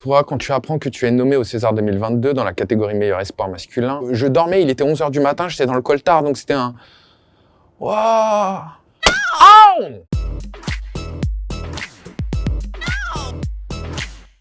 Toi, quand tu apprends que tu es nommé au César 2022 dans la catégorie meilleur espoir masculin, je dormais, il était 11h du matin, j'étais dans le coltard, donc c'était un... Waouh!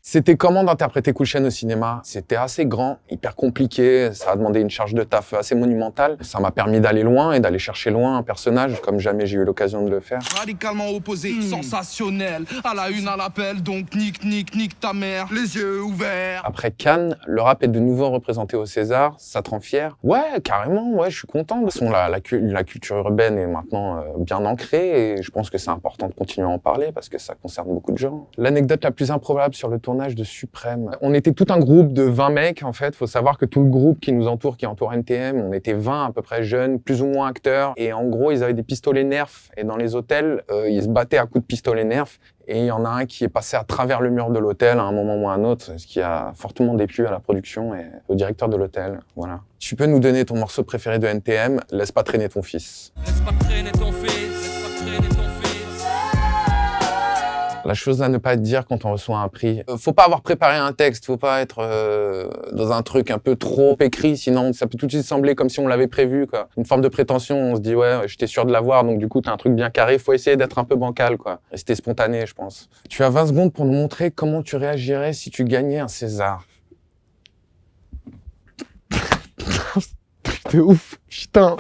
C'était comment d'interpréter Cool Chain au cinéma? C'était assez grand, hyper compliqué, ça a demandé une charge de taf assez monumentale. Ça m'a permis d'aller loin et d'aller chercher loin un personnage comme jamais j'ai eu l'occasion de le faire. Radicalement opposé, sensationnel, à la une à l'appel, donc nique ta mère, les yeux ouverts. Après Cannes, le rap est de nouveau représenté au César, ça te rend fier? Ouais, carrément, ouais, je suis content. De toute façon, la culture urbaine est maintenant bien ancrée et je pense que c'est important de continuer à en parler parce que ça concerne beaucoup de gens. L'anecdote la plus improbable sur le tournage de Suprême. On était tout un groupe de 20 mecs, en fait. Faut savoir que tout le groupe qui nous entoure, qui entoure NTM, on était 20 à peu près jeunes, plus ou moins acteurs. Et en gros, ils avaient des pistolets Nerf. Et dans les hôtels, ils se battaient à coups de pistolet Nerf. Et il y en a un qui est passé à travers le mur de l'hôtel à un moment ou à un autre, ce qui a fortement déplu à la production et au directeur de l'hôtel. Voilà. Tu peux nous donner ton morceau préféré de NTM, Laisse pas traîner ton fils. Laisse pas traîner ton fils, laisse pas traîner ton fils. La chose à ne pas dire quand on reçoit un prix. Faut pas avoir préparé un texte, faut pas être dans un truc un peu trop écrit, sinon ça peut tout de suite sembler comme si on l'avait prévu, quoi. Une forme de prétention, on se dit ouais, j'étais sûr de l'avoir, donc du coup t'as un truc bien carré, faut essayer d'être un peu bancal, quoi. Rester spontané, je pense. Tu as 20 secondes pour nous montrer comment tu réagirais si tu gagnais un César. De ouf, putain.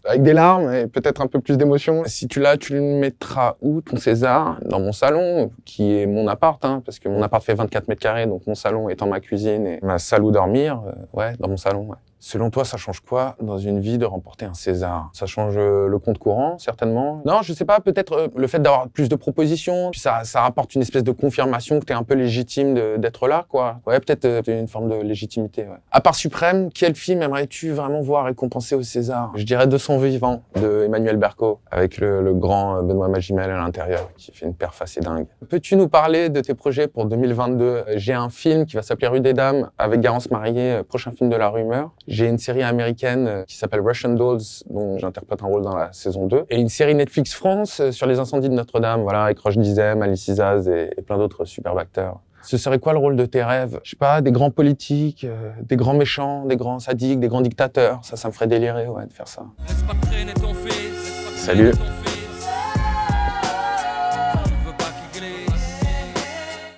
Avec des larmes et peut-être un peu plus d'émotion. Si tu l'as, tu le mettras où, ton César? Dans mon salon, qui est mon appart, hein, parce que mon appart fait 24 mètres carrés, donc mon salon étant ma cuisine et ma salle où dormir, ouais, dans mon salon, ouais. Selon toi, ça change quoi dans une vie de remporter un César? Ça change le compte courant, certainement? Non, je sais pas, peut-être le fait d'avoir plus de propositions, puis ça apporte une espèce de confirmation que t'es un peu légitime d'être là, quoi. Ouais, peut-être une forme de légitimité, ouais. À part Suprême, quel film aimerais-tu vraiment voir récompensé au César? Je dirais De son vivant, de Emmanuel Berco, avec le grand Benoît Magimel à l'intérieur, qui fait une perf assez dingue. Peux-tu nous parler de tes projets pour 2022? J'ai un film qui va s'appeler Rue des Dames, avec Garance Marié, prochain film de La Rumeur. J'ai une série américaine qui s'appelle Russian Dolls, dont j'interprète un rôle dans la saison 2. Et une série Netflix France sur les incendies de Notre-Dame, voilà, avec Roche Dizem, Alice Isaz et plein d'autres superbes acteurs. Ce serait quoi le rôle de tes rêves? Je sais pas, des grands politiques, des grands méchants, des grands sadiques, des grands dictateurs. Ça me ferait délirer, ouais, de faire ça. Laisse pas traîner ton fils, laisse pas traîner Salut. ton fils.